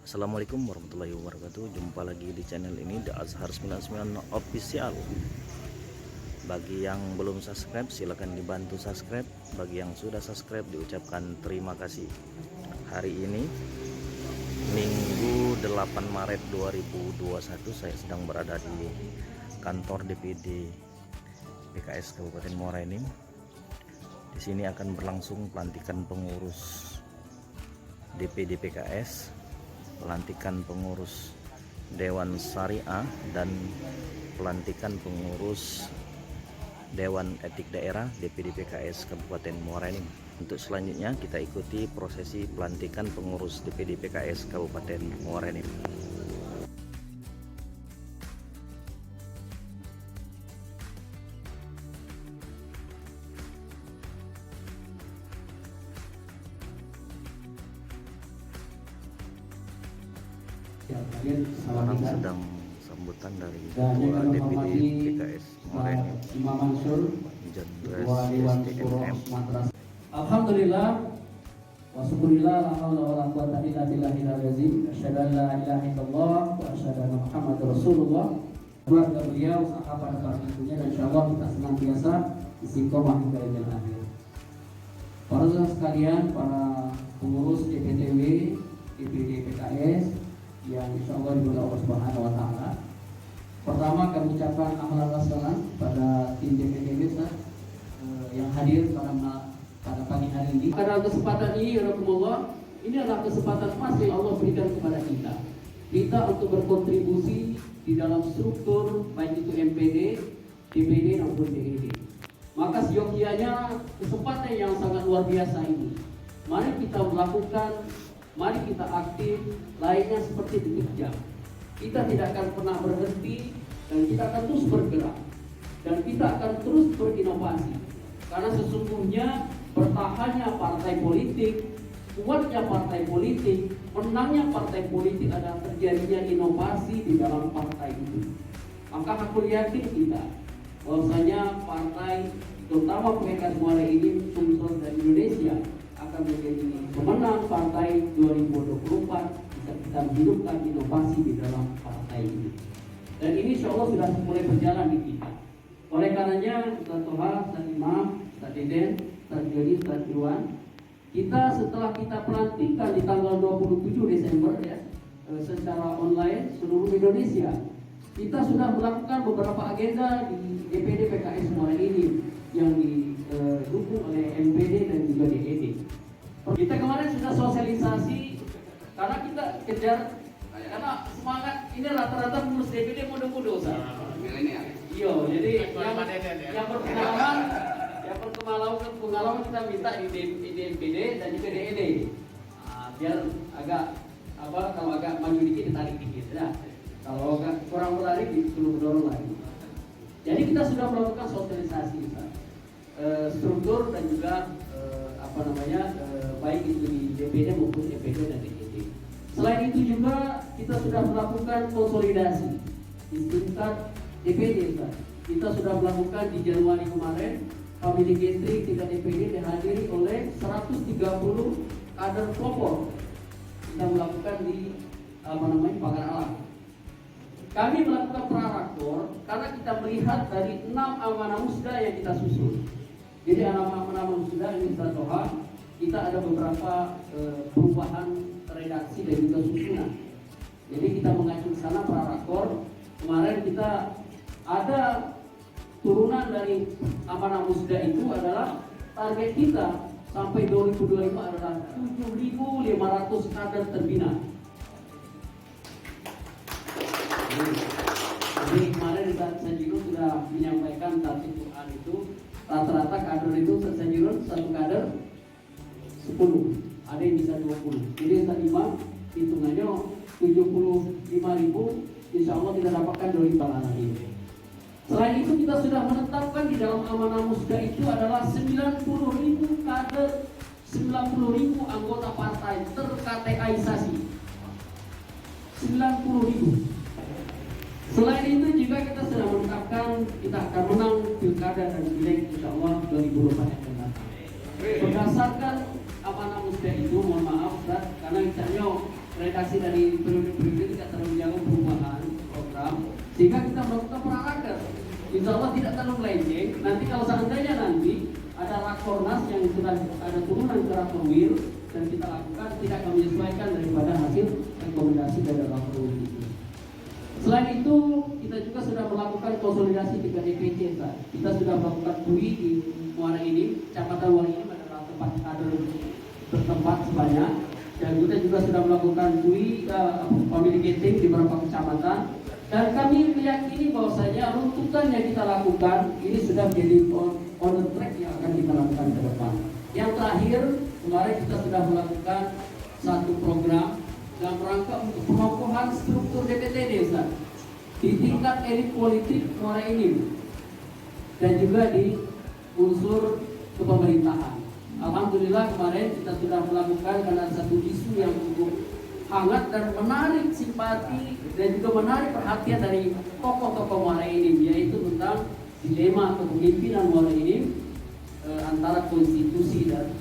Assalamualaikum warahmatullahi wabarakatuh. Jumpa lagi di channel ini The Azhar 99 Official. Bagi yang belum subscribe silahkan dibantu subscribe. Bagi yang sudah subscribe diucapkan terima kasih. Hari ini Minggu 8 Maret 2021 saya sedang berada di kantor DPD PKS Kabupaten Muara Enim. Di sini akan berlangsung pelantikan pengurus DPD PKS, pelantikan pengurus Dewan Syariah, dan pelantikan pengurus Dewan Etik Daerah DPD PKS Kabupaten Muara Enim. Untuk selanjutnya kita ikuti prosesi pelantikan pengurus DPD PKS Kabupaten Muara Enim. Sekarang sedang sambutan dari Ketua DPD PKS Muara Enim, Imam Mansur, Ketua STMM. Alhamdulillah wa syukurillah la haula wala quwata illa billahil azim. Asyhadu an la ilaha illallah wa asyhadu anna Muhammadar Rasulullah. Keluarga beliau, sahabat para ibunya, dan insyaallah kita senantiasa istiqomah hingga yaumil akhir. Para saudara sekalian, para pengurus DPTW DPD PKS yang insyaallah dimuliakan Allah Subhanahu wa taala. Pertama kami ucapkan ahlan wa sahlan pada tim DPTW yang hadir pada pagi hari ini. Pada kesempatan ini, Rasulullah, ini adalah kesempatan emas yang Allah berikan kepada kita. Kita untuk berkontribusi di dalam struktur baik itu MPD, DPD maupun DPD. Maka seyogianya kesempatan yang sangat luar biasa ini. Mari kita melakukan, mari kita aktif, lainnya seperti detik jam. Kita tidak akan pernah berhenti dan kita akan terus bergerak dan kita akan terus berinovasi. Karena sesungguhnya bertahannya partai politik, kuatnya partai politik, menangnya partai politik adalah terjadinya inovasi di dalam partai itu. Maka aku yakin kita bahwasanya partai terutama PKS Muara Enim, Sumsel dan Indonesia akan menjadi pemenang partai 2024 bisa kita menghidupkan inovasi di dalam partai ini. Dan ini insya Allah sudah mulai berjalan di kita. Oleh karenanya Ustaz Toha, Ustaz Imam, Ustaz Deden, Ustaz Joni, Ustaz Iwan, kita setelah kita pelantikan di tanggal 27 Desember ya, secara online seluruh Indonesia, kita sudah melakukan beberapa agenda di DPD PKS Muara Enim yang didukung oleh MPD dan juga DPD. Kita kemarin sudah sosialisasi karena kita kejar, karena semangat ini rata-rata pengurus DPD muda-muda iya, jadi yang berpengalaman kita minta di DPD dan juga DED. Biar agak kalau agak maju dikit ditarik dikit ya. Kalau agak kurang menarik disuruh dorong lagi. Jadi kita sudah melakukan sosialisasi struktur dan juga baik itu di DPD maupun DPD dan DPD. Selain itu juga kita sudah melakukan konsolidasi di tingkat DPD. Kita sudah melakukan di Januari kemarin family gathering tingkat DPD dihadiri oleh 130 kader pelopor. Kita melakukan di Pagar Alam. Kami melakukan prarakor karena kita melihat dari 6 amanah musda yang kita susun. Jadi amanah musda ini Ustaz Toha, kita ada beberapa perubahan redaksi dan juga susunan. Jadi kita mengacu ke sana prarakor. Kemarin kita ada turunan dari amanah musda itu adalah target kita sampai 2025 adalah 7.500 kader terbina. Jadi kemarin Sanjiro sudah menyampaikan target Quran itu rata-rata kader itu Sanjiro satu kader 10, ada yang bisa 20. Jadi tadi Imam hitungannya 75.000, insya Allah kita dapatkan dari balasan ini. Selain itu kita sudah menetapkan di dalam amanah musda itu adalah 90.000 kader, 90.000 anggota partai ter-KTA-isasi. 90.000. Selain itu juga kita sudah menetapkan kita akan menang pilkada dan pileg insya Allah 2024 yang akan datang. Berdasarkan amanah musda itu, mohon maaf Ustaz, karena misalnya redaksi dari periode-periode tidak terlalu jauh perubahan program, sehingga kita melakukan perarakan. Insya Allah tidak terlalu melenceng. Nanti kalau seandainya nanti ada rakornas yang sudah ada turunan ke rakorwil dan kita lakukan, tidak akan menyesuaikan daripada hasil rekomendasi dari rakorwil itu. Selain itu, kita juga sudah melakukan konsolidasi 3 DPC. Kita sudah melakukan UI di Muara Enim, Kecamatan Muara Enim adalah tempat kader bertempat sebanyak. Dan kita juga sudah melakukan UI family gathering di beberapa kecamatan. Dan kami meyakini bahwasanya runtutan yang kita lakukan ini sudah menjadi on the track yang akan kita lakukan ke depan. Yang terakhir, kemarin kita sudah melakukan satu program dalam rangka untuk pengokohan struktur DPT desa di tingkat elit politik Muara Enim dan juga di unsur kepemerintahan. Alhamdulillah kemarin kita sudah melakukan karena satu isu yang cukup hangat dan menarik simpati dan juga menarik perhatian dari tokoh-tokoh Muara Enim, yaitu tentang dilema kepemimpinan Muara Enim antara konstitusi dan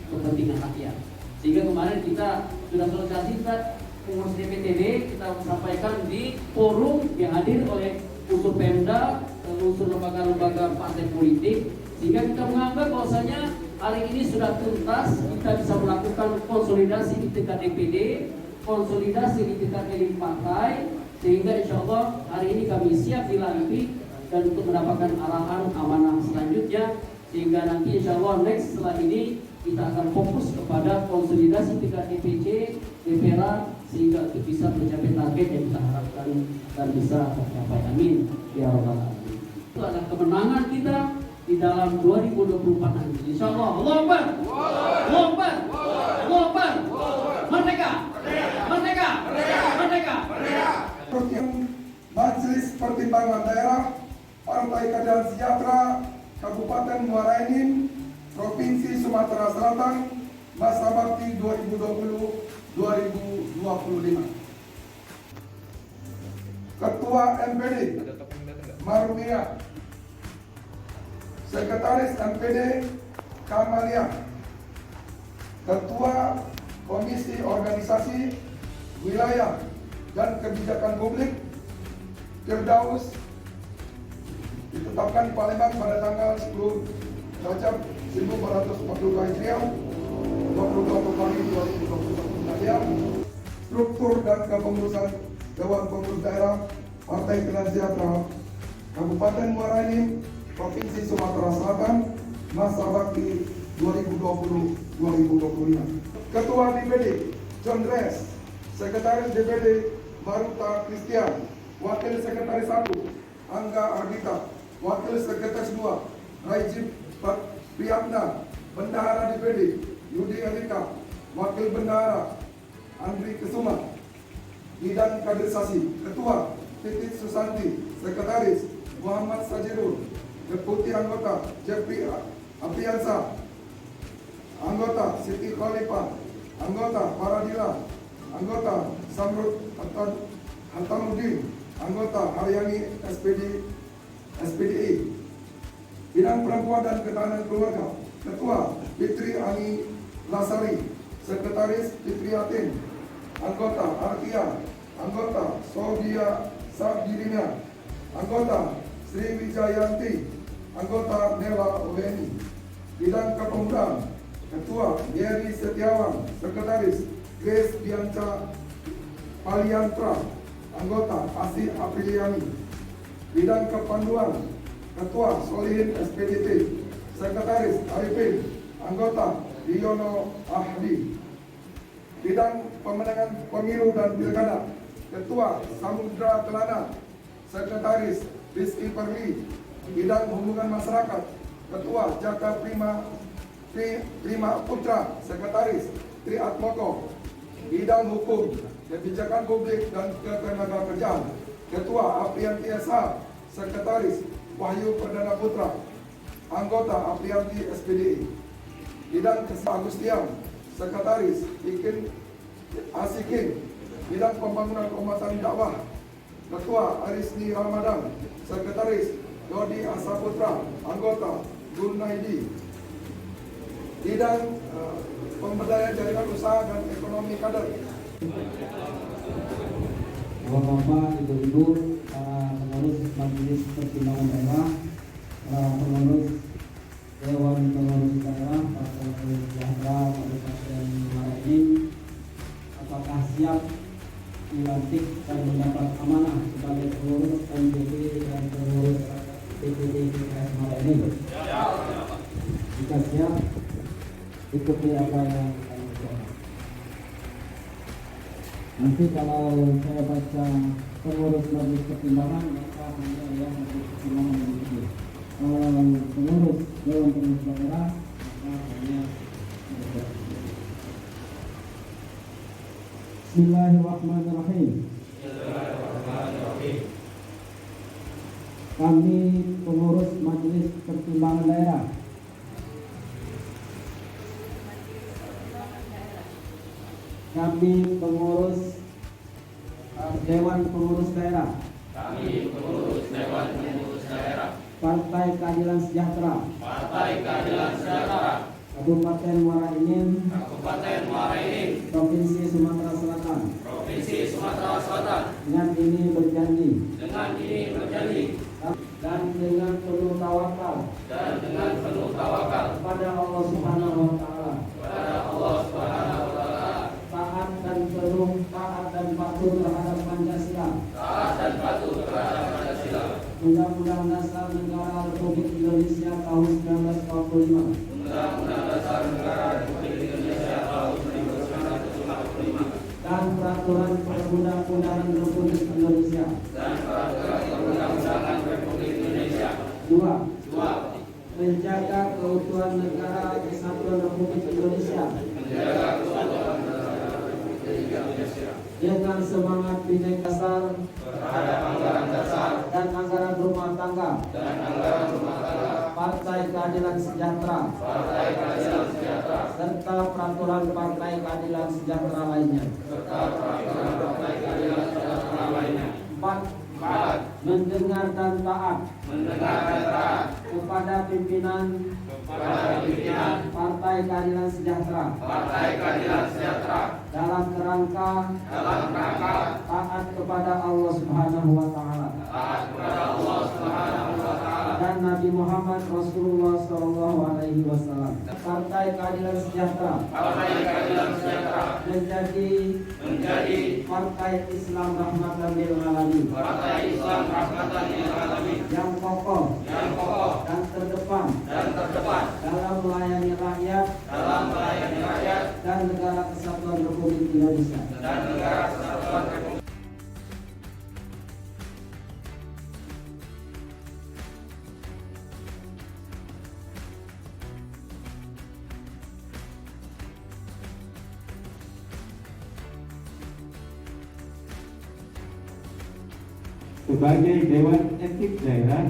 kepentingan rakyat. Sehingga kemarin kita sudah sosialisasikan pengurus DPTD, kita sampaikan di forum yang hadir oleh unsur Pemda, unsur lembaga-lembaga partai politik, sehingga kita menganggap bahwasanya hari ini sudah tuntas, kita bisa melakukan konsolidasi di tingkat DPD, konsolidasi di tingkat elit partai, sehingga insya Allah hari ini kami siap dilantik dan untuk mendapatkan arahan amanah selanjutnya, sehingga nanti insya Allah next setelah ini kita akan fokus kepada konsolidasi tingkat DPC, DPR, sehingga itu bisa mencapai target yang kita harapkan dan bisa tercapai. Amin ya rabbal alamin. Itu adalah kemenangan kita di dalam 2024 nanti. Insya Allah. Allahu Akbar. Allahu Akbar. Allahu Akbar. Merdeka. Merdeka. Merdeka. Majelis Pertimbangan Daerah Partai Keadilan Sejahtera Kabupaten Muara Enim Provinsi Sumatera Selatan masa bakti 2020-2025. Ketua MPD Marumia, Sekretaris MPD Kamalia, Ketua Komisi Organisasi Wilayah dan Kebijakan Publik Firdaus ditetapkan di Palembang pada tanggal 10 Rajab 1442 Hijriah 22 Februari 2021 Miladiah. Struktur dan kepengurusan Dewan Pengurus Daerah Partai Keadilan Sejahtera Kabupaten Muara Enim Provinsi Sumatera Selatan masa bakti 2020-2025. Ketua DPD John Dres, Sekretaris DPD Maruta Christian, Wakil Sekretaris 1 Angga Ardita, Wakil Sekretaris 2 Raijib Priyatna, Bendahara DPD Yudi Alika, Wakil Bendahara Andri Kesuma. Bidang kaderisasi Ketua Titik Susanti, Sekretaris Muhammad Sajidul, Deputi Anggota Jeffrey Apriansa, Anggota Siti Khalifah, Anggota Paradila, Anggota Samrud Hatamuddin, Anggota Haryani SPDI. Bidang Perempuan dan Ketahanan Keluarga Ketua Fitri Ani Lasari, Sekretaris Fitri Yatin, Anggota Arkia, Anggota Saudia Sabdirina, Anggota Sri Wijayanti, Anggota Nela Oveni. Bidang Kepemudaan Ketua Yeri Setiawan, Sekretaris Grace Bianca Paliantra, Anggota Asih Apriliani. Bidang Kepanduan Ketua Solihin SPDT, Sekretaris Arifin, Anggota Diono Ahdi. Bidang Pemenangan Pemilu dan Pilkada Ketua Samudra Kelana, Sekretaris Rizky Perli. Bidang Hubungan Masyarakat Ketua Jaka Prima Putra, Sekretaris Tri Atmoko. Bidang Hukum, Kebijakan Publik dan Ketenagakerjaan Ketua Aprianti SH, Sekretaris Wahyu Perdana Putra, Anggota Aprianti SPDI. Bidang Agustian, Sekretaris Ikin Asikin. Bidang Pembangunan Keumatan Dakwah Ketua Arisni Ramadan, Sekretaris Dodi Asaputra, Anggota Gunaidi. Bidang Pemberdayaan Jaringan Usaha dan Ekonomi Kader Bapak-bapak, ibu-ibu, para pengurus majelis pertimbangan daerah, para pengurus Dewan Pengurus Daerah, para pengurus sejahtera Kabupaten Muara Enim, apakah siap dilantik dan mendapat amanah sebagai pengurus MPD dan pengurus DPD PKS Muara Enim? Jika siap, ikuti apa yang kami bicara. Nanti kalau saya baca pengurus majelis pertimbangan, maka hanya yang majelis pertimbangan yang itu. Kalau pengurus Dewan Pengurus Daerah, maka hanya Bismillahirrahmanirrahim. Kami pengurus majelis pertimbangan daerah kami pengurus Dewan Pengurus Daerah. Partai Keadilan Sejahtera. Kabupaten Muara Enim. Provinsi Sumatera Selatan. Dengan ini berjanji. Dan dengan penuh tawakal. Kepada Allah Subhanahu Wa Taala. Taat dan patuh terhadap Pancasila. Undang-Undang Dasar Negara Republik Indonesia tahun 1945. Dan peraturan perundang-undangan Republik Indonesia. 2. Menjaga keutuhan negara Kesatuan Republik Indonesia. Dengan semangat Bhinneka Dasar dan anggaran rumah tangga. Partai Keadilan Sejahtera serta peraturan Partai Keadilan Sejahtera lainnya. 4. Mendengar dan taat kepada pimpinan Partai Keadilan Sejahtera dalam kerangka taat kepada Allah Subhanahu Wa Taala dan Nabi Muhammad Rasulullah Sallallahu Alaihi Wasallam. Partai Keadilan Sejahtera menjadi Partai Islam Rahmatan lil Alamin, yang kokoh dan terdepan dalam melayani rakyat dan negara Kesatuan Republik Indonesia. Sebagai Dewan Etik Daerah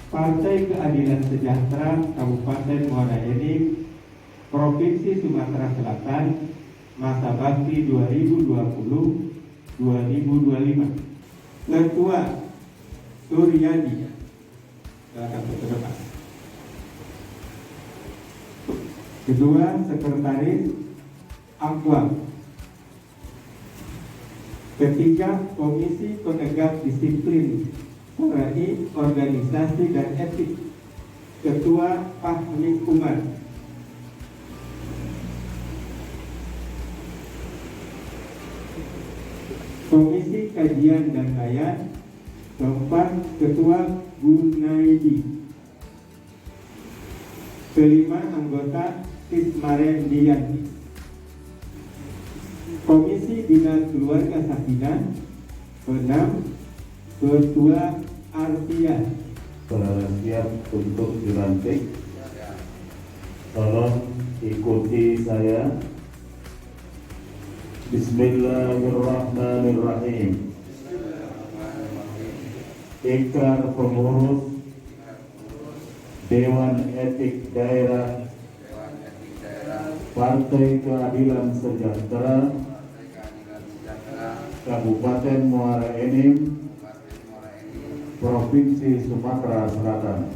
Partai Keadilan Sejahtera Kabupaten Muara Enim, Provinsi Sumatera Selatan, masa bakti 2020-2025. Ketua Suryadi, silakan ke depan. Kedua Sekretaris Akwam. Ketiga, Komisi Penegak Disiplin Sarai Organisasi dan Etik, Ketua Fahmi Umar. Komisi Kajian dan Layan, keempat, Ketua Gunaidi. Kelima, anggota Tismaren Diyanti. Komisi Bina Keluarga Sakinah, keenam, Ketua Artiah. Saudara siap untuk dilantik? Tolong ikuti saya. Bismillahirrahmanirrahim. Ikrar pengurus Dewan Etik Daerah Partai Keadilan Sejahtera Kabupaten Muara Enim, Provinsi Sumatera Selatan.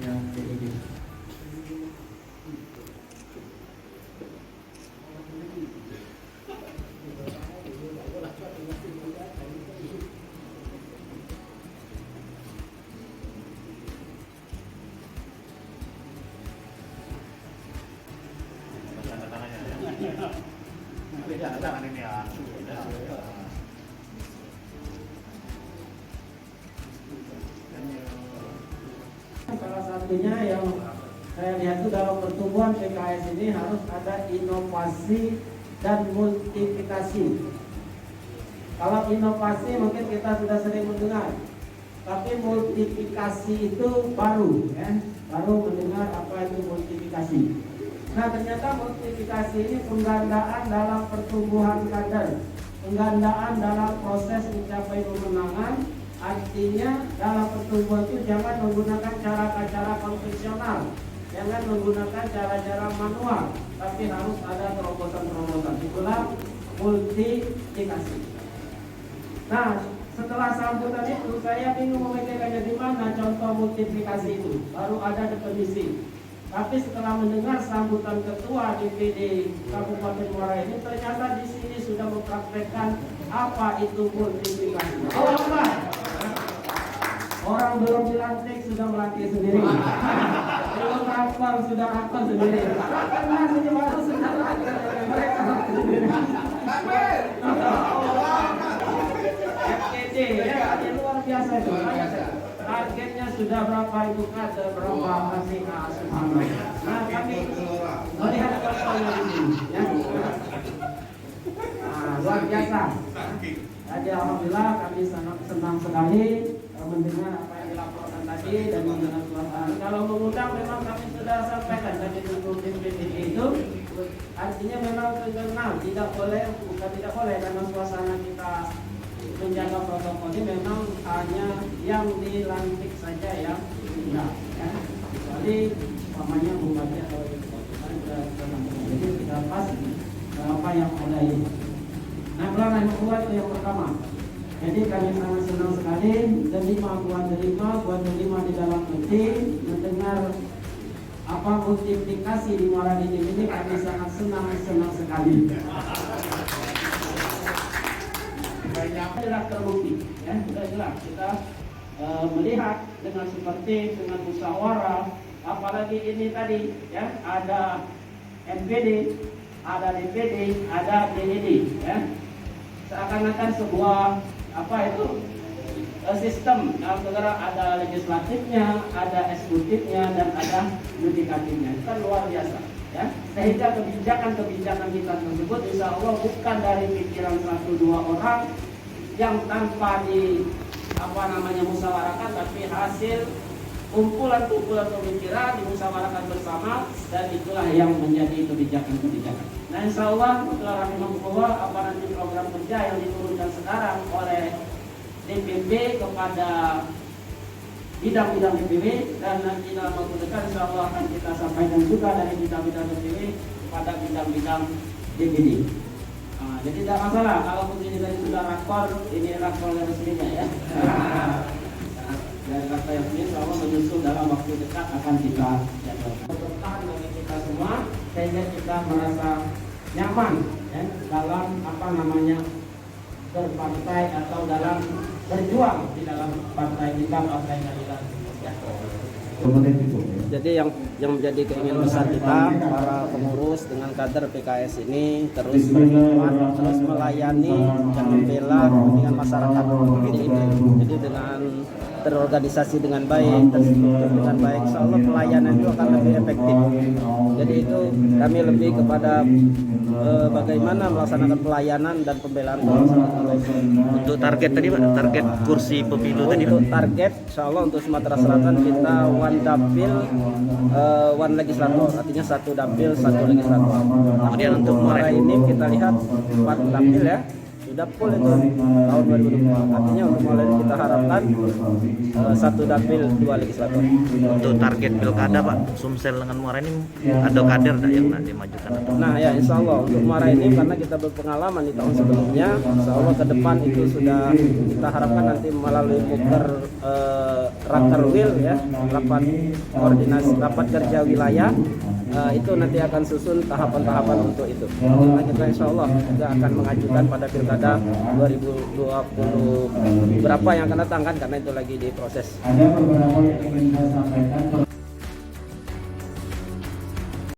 Yang DPD. Salah satunya yang saya lihat itu dalam pertumbuhan PKS ini harus ada inovasi dan multiplikasi. Kalau inovasi mungkin kita sudah sering mendengar, tapi multiplikasi itu baru, ya, baru mendengar apa itu multiplikasi. Nah, ternyata multiplikasi ini penggandaan dalam pertumbuhan kader, penggandaan dalam proses mencapai kemenangan. Artinya dalam pertumbuhan itu jangan menggunakan cara-cara konvensional, jangan menggunakan cara-cara manual, tapi harus ada terobosan-terobosan. Itulah multiplikasi. Nah, setelah sambutan itu saya bingung memikirkannya di mana contoh multiplikasi itu. Baru ada definisi. Tapi setelah mendengar sambutan ketua DPD Kabupaten Muara ini, ternyata di sini sudah mempraktekkan apa itu multiplikasi. Orang belum dilantik sudah melatih sendiri. Belum rapor sudah rapor sendiri. Karena saja baru sudah latih mereka latih sendiri. FKD ya, ini luar biasa itu. Targetnya sudah berapa ribu kader, berapa kasih ke Subhanallah. Nah, kami melihat contohnya di sini. Ya. Nah, luar biasa. Jadi alhamdulillah kami sangat senang sekali mendengar apa yang dilaporkan tadi dan mendengar suasana. Kalau mengundang memang kami sudah sampaikan dari dulu DPD itu, artinya memang kenal, tidak boleh, bukan tidak boleh, karena suasana kita menjaga protokol ini memang hanya yang dilantik saja yang diundang, ya. Kecuali namanya bupati atau jadi tidak pas apa yang ada ini. Nah, pelan yang kedua itu yang pertama. Jadi kami sangat senang sekali buat terima di dalam hati mendengar apa multiplikasi di Muara Enim ini, kami sangat senang sekali. Jelas terbukti, ya sudah jelas kita melihat dengan seperti dengan musyawarah, apalagi ini tadi ya ada MPD, ada DPD, ada DPD, ya seakan-akan sebuah apa itu sistem dalam negara, ada legislatifnya, ada eksekutifnya, dan ada yudikatifnya. Itu kan luar biasa, ya. Sehingga kebijakan-kebijakan kita tersebut insya Allah bukan dari pikiran 1-2 orang yang tanpa musyawarahkan, tapi hasil kumpulan pemikiran dimusyawarahkan bersama, dan itulah yang menjadi kebijakan-kebijakan. Nah, insya Allah rahimahullah apa nanti program kerja yang diturunkan sekarang oleh DPP kepada bidang-bidang DPP, dan nanti dalam waktu dekat insya Allah akan kita sampaikan juga dari bidang-bidang DPP kepada bidang-bidang DPD. Nah, jadi tidak masalah kalau begini tadi sudah rakor, ini rakor yang resminya, ya. Dan kata yang ini insya Allah menyusul dalam waktu dekat akan kita jadwalkan. Bertahan bagi kita semua sehingga kita merasa nyaman, ya, dalam berpartai atau dalam berjuang di dalam partai kita, partai keadilan sejahtera. Jadi yang menjadi keinginan besar kita para pengurus dengan kader PKS ini terus berkhidmat, terus melayani dan membela kepentingan masyarakat. Jadi dengan terorganisasi dengan baik, terstruktur dengan baik, insya Allah pelayanan itu akan lebih efektif. Jadi itu kami lebih kepada bagaimana melaksanakan pelayanan dan pembelaan bangsa dengan baik. Untuk target tadi Pak, target kursi pemilu tadi Pak. Untuk target, insya Allah untuk Sumatera Selatan kita one dapil, one legislator, artinya 1 dapil 1 legislator. Kemudian untuk Muara ini kita lihat 4 dapil ya, sudah full itu tahun 2020. Artinya untuk mulai ini kita harapkan 1 dapil 2 legislator. Untuk target pilkada Pak, Sumsel dengan Muara ini ada kader tak yang nanti majukan? Nah ya, insya Allah untuk Muara ini karena kita berpengalaman di tahun sebelumnya, insya Allah ke depan itu sudah kita harapkan nanti melalui muker Rakerwil ya, rapat koordinasi, rapat kerja wilayah. Itu nanti akan susun tahapan-tahapan untuk itu. Karena kita insya Allah juga akan mengajukan pada pilkada 2020 berapa yang akan datang kan, karena itu lagi diproses. Ada beberapa yang ingin saya sampaikan.